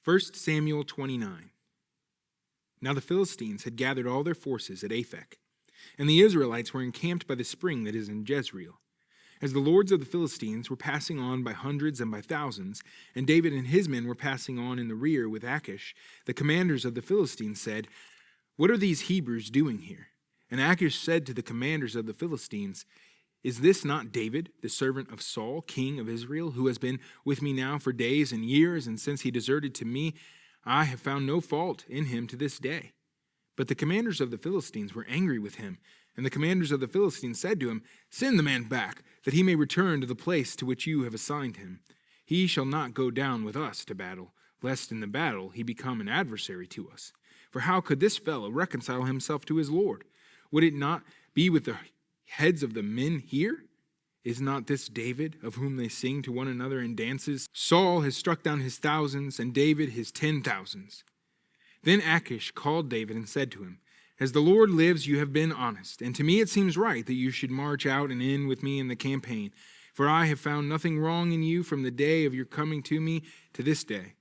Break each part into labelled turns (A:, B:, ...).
A: 1 Samuel 29. Now the Philistines had gathered all their forces at Aphek, and the Israelites were encamped by the spring that is in Jezreel. As the lords of the Philistines were passing on by hundreds and by thousands, and David and his men were passing on in the rear with Achish, the commanders of the Philistines said, "What are these Hebrews doing here?" And Achish said to the commanders of the Philistines, "Is this not David, the servant of Saul, king of Israel, who has been with me now for days and years, and since he deserted to me, I have found no fault in him to this day?" But the commanders of the Philistines were angry with him, and the commanders of the Philistines said to him, "Send the man back, that he may return to the place to which you have assigned him. He shall not go down with us to battle, lest in the battle he become an adversary to us. For how could this fellow reconcile himself to his Lord? Would it not be with the heads of the men here? Is not this David, of whom they sing to one another in dances? Saul has struck down his thousands, and David his 10,000s. Then Achish called David and said to him, "As the Lord lives, you have been honest, and to me it seems right that you should march out and in with me in the campaign, for I have found nothing wrong in you from the day of your coming to me to this day.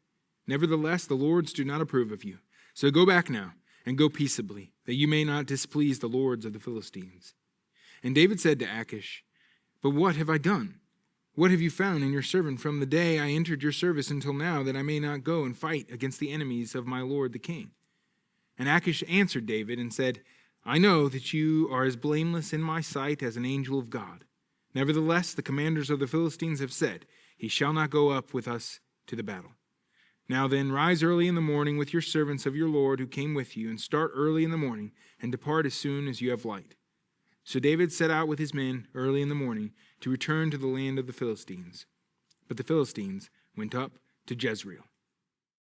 A: Nevertheless, the lords do not approve of you. So go back now, and go peaceably, that you may not displease the lords of the Philistines." And David said to Achish, "But what have I done? What have you found in your servant from the day I entered your service until now, that I may not go and fight against the enemies of my lord the king?" And Achish answered David and said, "I know that you are as blameless in my sight as an angel of God. Nevertheless, the commanders of the Philistines have said, 'He shall not go up with us to the battle.' Now then, rise early in the morning with your servants of your lord who came with you, and start early in the morning, and depart as soon as you have light." So David set out with his men early in the morning to return to the land of the Philistines. But the Philistines went up to Jezreel.